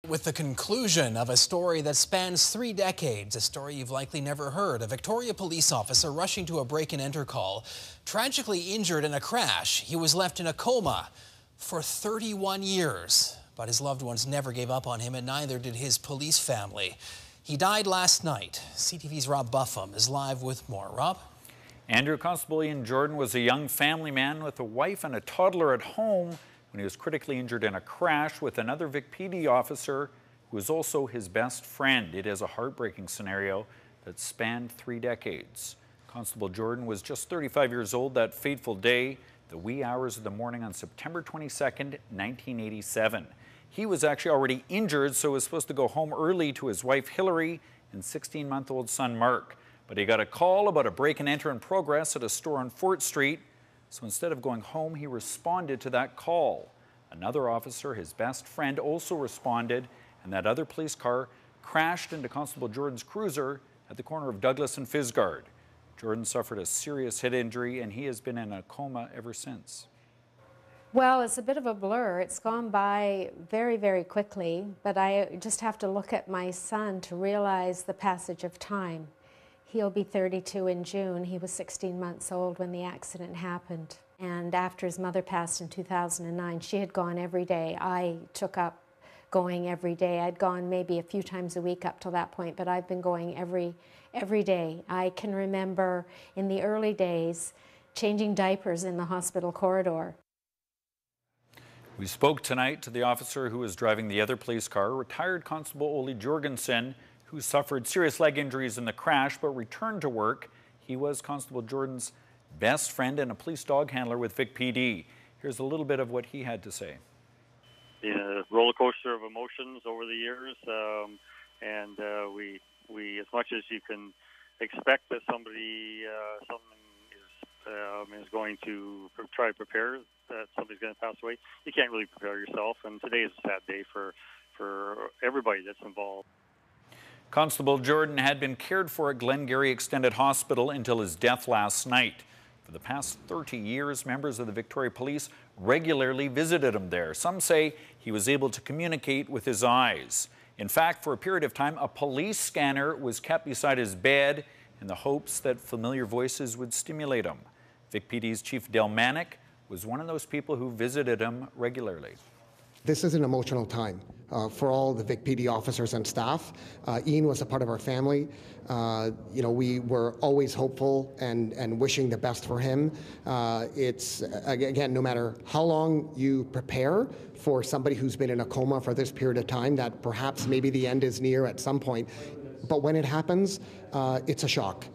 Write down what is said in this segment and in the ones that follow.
With the conclusion of a story that spans 3 decades, a story you've likely never heard. A Victoria police officer rushing to a break-and-enter call, tragically injured in a crash. He was left in a coma for 31 years. But his loved ones never gave up on him, and neither did his police family. He died last night. CTV's Rob Buffum is live with more. Rob? Andrew, Constable Ian Jordan was a young family man with a wife and a toddler at home when he was critically injured in a crash with another Vic PD officer who was also his best friend. It is a heartbreaking scenario that spanned 3 decades. Constable Jordan was just 35 years old that fateful day, the wee hours of the morning on September 22nd, 1987. He was actually already injured, so was supposed to go home early to his wife Hillary and 16-month-old son Mark. But he got a call about a break-and-enter in progress at a store on Fort Street. So instead of going home, he responded to that call. Another officer, his best friend, also responded, and that other police car crashed into Constable Jordan's cruiser at the corner of Douglas and Fisgard. Jordan suffered a serious head injury, and he has been in a coma ever since. Well, it's a bit of a blur. It's gone by very, very quickly, but I just have to look at my son to realize the passage of time. He'll be 32 in June. He was 16 months old when the accident happened. And after his mother passed in 2009, she had gone every day. I took up going every day. I'd gone maybe a few times a week up till that point, but I've been going every day. I can remember in the early days changing diapers in the hospital corridor. We spoke tonight to the officer who was driving the other police car, retired Constable Ole Jorgensen, who suffered serious leg injuries in the crash but returned to work. He was Constable Jordan's best friend and a police dog handler with Vic PD. Here's a little bit of what he had to say. A roller coaster of emotions over the years, and we as much as you can expect that somebody something is going to try to prepare that somebody's going to pass away, you can't really prepare yourself. And today is a sad day for everybody that's involved. Constable Jordan had been cared for at Glengarry Extended Hospital until his death last night. For the past 30 years, members of the Victoria Police regularly visited him there. Some say he was able to communicate with his eyes. In fact, for a period of time, a police scanner was kept beside his bed in the hopes that familiar voices would stimulate him. Vic PD's Chief Del Manick was one of those people who visited him regularly. This is an emotional time for all the Vic PD officers and staff. Ian was a part of our family. We were always hopeful and wishing the best for him. It's, again, no matter how long you prepare for somebody who's been in a coma for this period of time, that perhaps maybe the end is near at some point. But when it happens, it's a shock.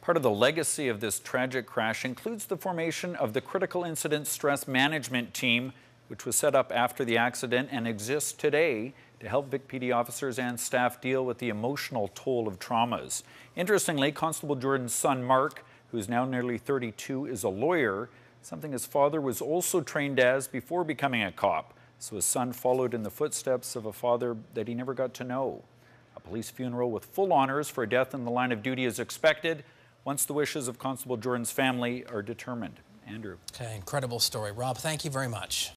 Part of the legacy of this tragic crash includes the formation of the Critical Incident Stress Management Team, which was set up after the accident and exists today to help Vic PD officers and staff deal with the emotional toll of traumas. Interestingly, Constable Jordan's son Mark, who's now nearly 32, is a lawyer, something his father was also trained as before becoming a cop. So his son followed in the footsteps of a father that he never got to know. A police funeral with full honors for a death in the line of duty is expected once the wishes of Constable Jordan's family are determined. Andrew. Okay, incredible story. Rob, thank you very much.